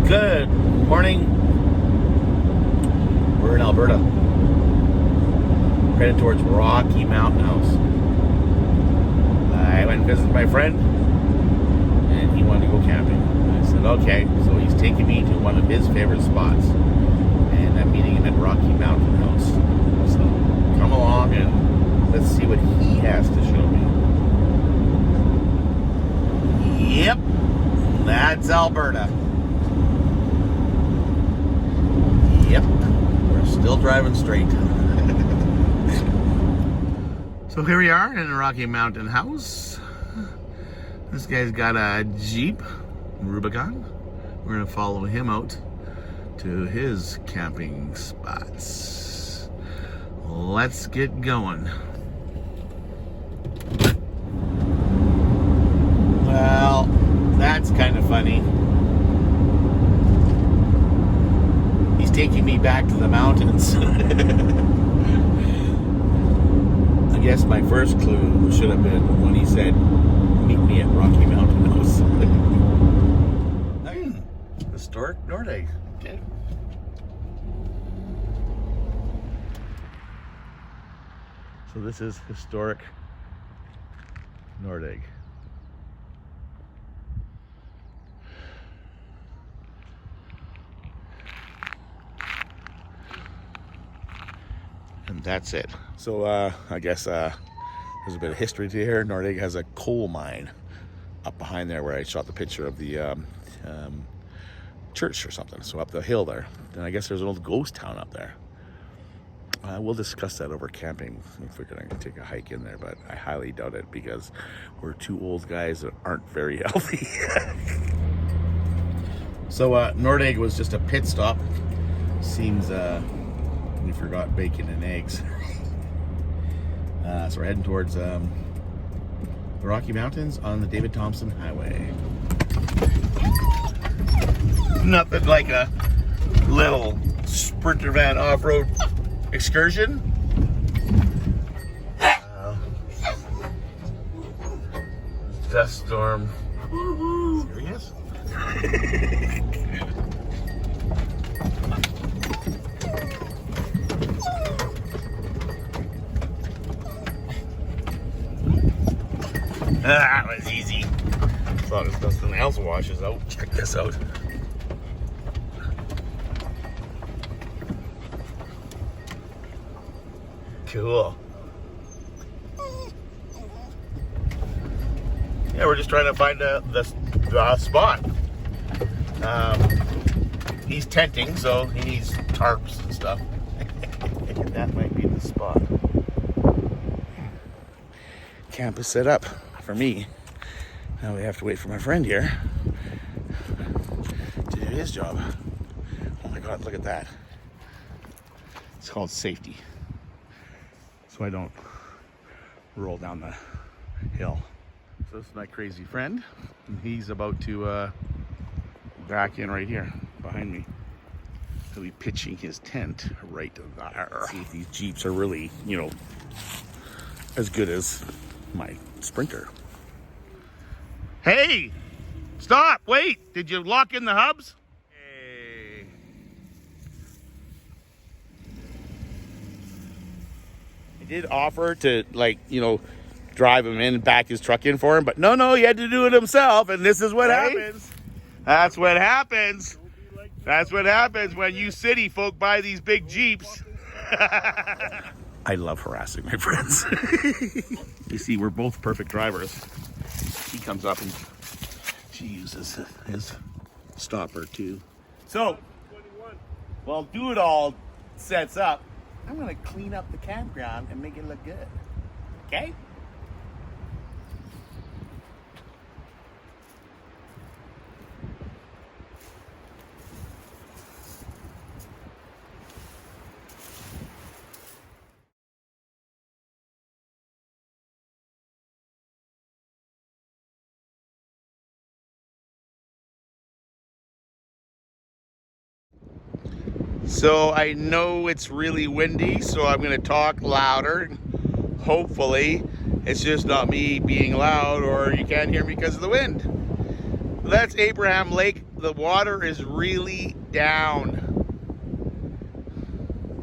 Good morning. We're in Alberta, headed towards Rocky Mountain House. I went and visited my friend, and he wanted to go camping. I said, okay. So he's taking me to one of his favorite spots, and I'm meeting him at Rocky Mountain House. So come along and let's see what he has to show me. Yep, that's Alberta. Yep, we're still driving straight. So here we are in Rocky Mountain House. This guy's got a Jeep Rubicon. We're gonna follow him out to his camping spots. Let's get going. Well, that's kind of funny. He's taking me back to the mountains. I guess my first clue should have been when he said, meet me at Rocky Mountain House. Historic Nordic. Okay. So this is historic Nordic. And that's it. So I guess there's a bit of history to here. Nordic has a coal mine up behind there where I shot the picture of the church or something. So up the hill there. And I guess there's an old ghost town up there. We'll discuss that over camping if we're going to take a hike in there, but I highly doubt it because we're two old guys that aren't very healthy. So Nordic was just a pit stop. Seems we forgot bacon and eggs. So we're heading towards the Rocky Mountains on the David Thompson Highway. Nothing like a little Sprinter van off-road excursion. Dust storm. Serious? That was easy. As long as nothing else washes out. Check this out. Cool. Yeah, we're just trying to find the spot. He's tenting, so he needs tarps and stuff. That might be the spot. Camp is set up for me. Now we have to wait for my friend here to do his job. Oh my God, look at that. It's called safety. So I don't roll down the hill. So this is my crazy friend. And he's about to back in right here behind me. He'll be pitching his tent right there. See if these Jeeps are really, as good as my Sprinter. Hey! Stop! Wait! Did you lock in the hubs? Hey. I did offer to, drive him in and back his truck in for him, but no, he had to do it himself, and this is what happens. That's what happens. That's what happens when you city folk buy these big Jeeps. I love harassing my friends. You see, we're both perfect drivers. He comes up and she uses his stopper too. So, while Do It All sets up, I'm gonna clean up the campground and make it look good. Okay? So I know it's really windy, so I'm going to talk louder. Hopefully it's just not me being loud or you can't hear me because of the wind. That's Abraham Lake the water is really down.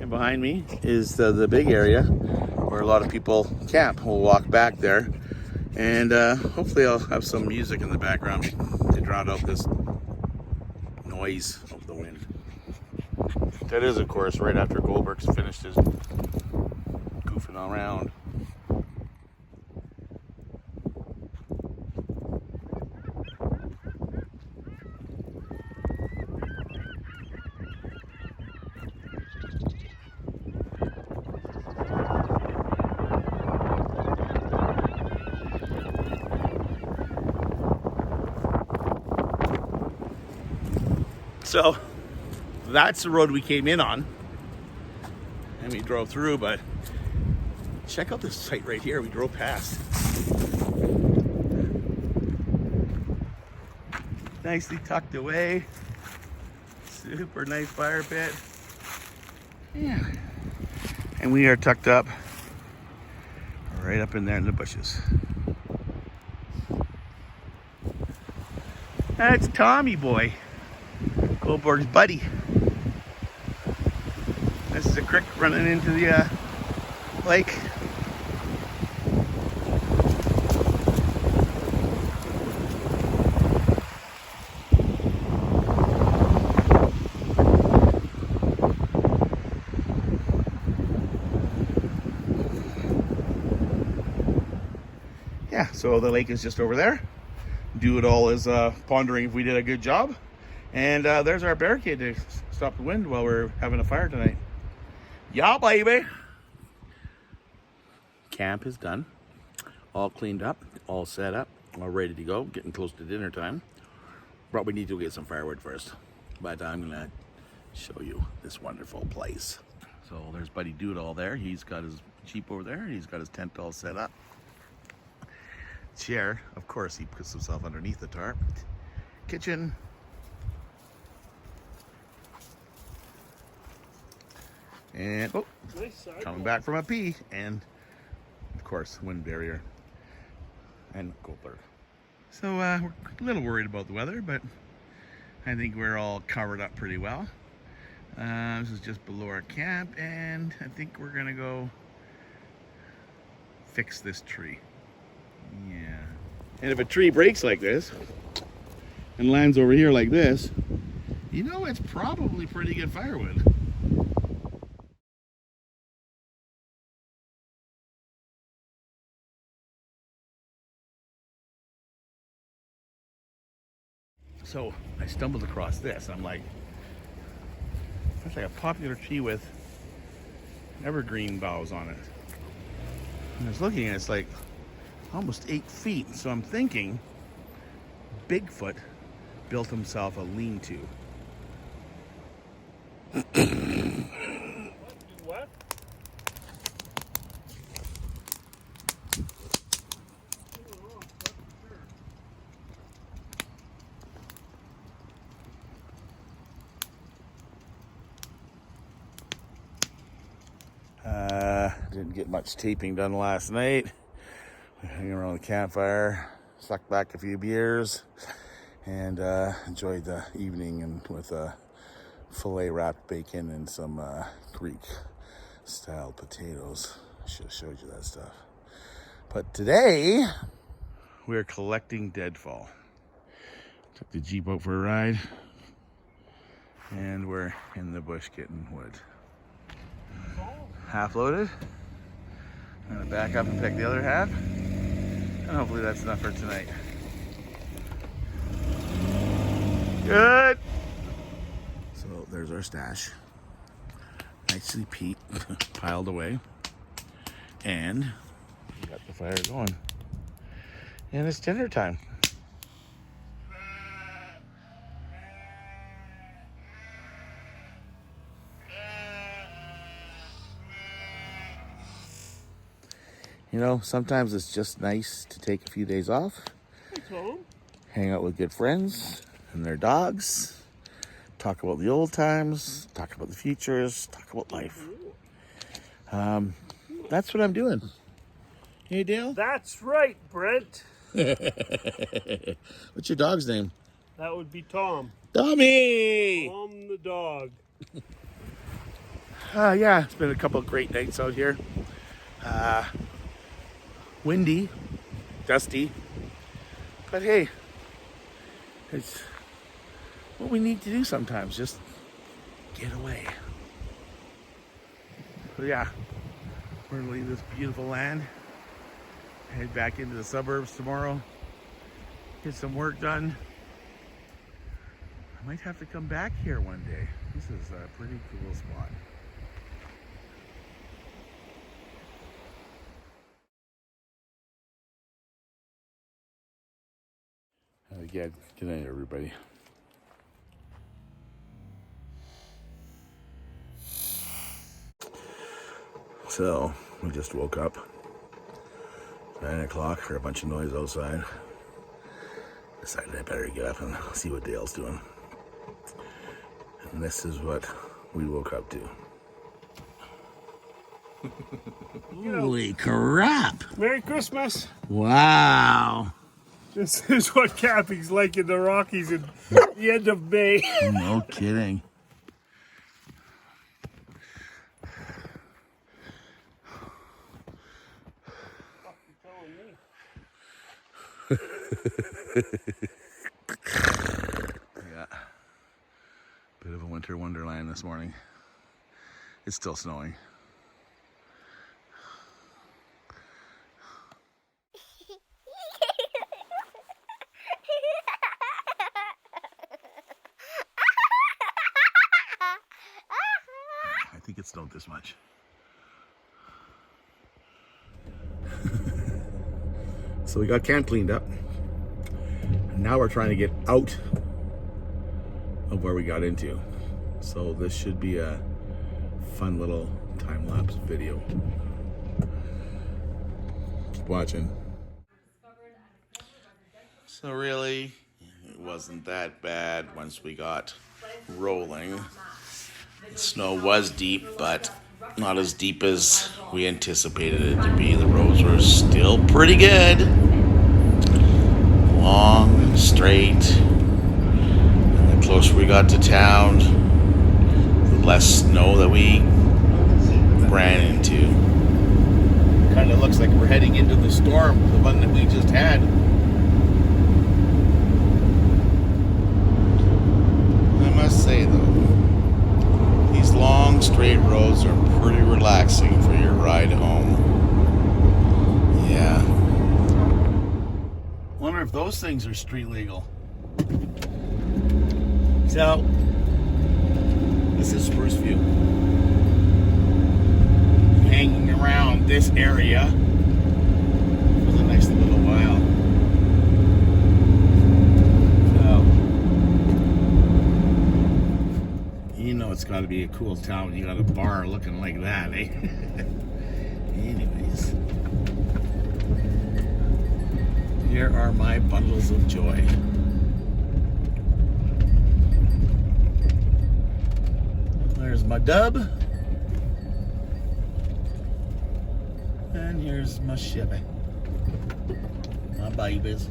And behind me is the big area where a lot of people camp. We'll walk back there, and hopefully I'll have some music in the background to drown out this noise of the wind. That is, of course, right after Goldberg's finished his goofing around. So that's the road we came in on and we drove through, but check out this site right here we drove past. Nicely tucked away, super nice fire pit. Yeah, and we are tucked up right up in there in the bushes. That's Tommy boy, Goldberg's buddy. This is a creek running into the lake. Yeah, so the lake is just over there. Do it all is pondering if we did a good job. And there's our barricade to stop the wind while we're having a fire tonight. Yeah, baby. Camp is done. All cleaned up, all set up, all ready to go. Getting close to dinner time. But we need to get some firewood first. But I'm gonna show you this wonderful place. So there's Buddy Dude all there. He's got his Jeep over there. He's got his tent all set up. Chair, of course, he puts himself underneath the tarp. Kitchen. And oh, nice coming back from a pee, and of course wind barrier and Goldberg. So we're a little worried about the weather, but I think we're all covered up pretty well. This is just below our camp, and I think we're gonna go fix this tree. Yeah. And if a tree breaks like this and lands over here like this, you know it's probably pretty good firewood. So I stumbled across this. I'm like, that's like a popular tree with evergreen boughs on it. And I was looking, and it's like almost 8 feet. So I'm thinking Bigfoot built himself a lean-to. What? Didn't get much taping done last night. Hanging around the campfire, sucked back a few beers, and enjoyed the evening and with filet wrapped bacon and some Greek style potatoes. I should have showed you that stuff. But today we're collecting deadfall. Took the Jeep out for a ride, and we're in the bush getting wood. Half loaded. I'm gonna back up and pick the other half, and hopefully that's enough for tonight. Good. So there's our stash, nicely piled away, and we got the fire going, and it's dinner time. You know, sometimes it's just nice to take a few days off, hang out with good friends and their dogs, talk about the old times, talk about the futures, talk about life. That's what I'm doing. Hey, Dale? That's right, Brent. What's your dog's name? That would be Tom. Tommy! Tom the dog. Yeah, it's been a couple of great nights out here. Windy, dusty, but hey, it's what we need to do sometimes, just get away. So yeah, we're gonna leave this beautiful land, head back into the suburbs tomorrow, get some work done. I might have to come back here one day. This is a pretty cool spot. Again, good night, everybody. So, we just woke up. 9 o'clock, heard a bunch of noise outside. Decided I better get up and see what Dale's doing. And this is what we woke up to. Holy crap! Merry Christmas. Wow. This is what camping's like in the Rockies at the end of May. No kidding. Yeah. Bit of a winter wonderland this morning. It's still snowing. I think it snowed this much. So we got camp cleaned up. And now we're trying to get out of where we got into. So this should be a fun little time-lapse video. Keep watching. So really, it wasn't that bad once we got rolling. The snow was deep, but not as deep as we anticipated it to be. The roads were still pretty good. Long, straight. And the closer we got to town, the less snow that we ran into. Kind of looks like we're heading into the storm, the one that we just had. I must say though, these long straight roads are pretty relaxing for your ride home. Yeah. Wonder if those things are street legal. So, this is Spruce View. Hanging around this area for the next little while. You know it's got to be a cool town when you got a bar looking like that, eh? Anyways. Here are my bundles of joy. There's my dub. And here's my Chevy. My babies.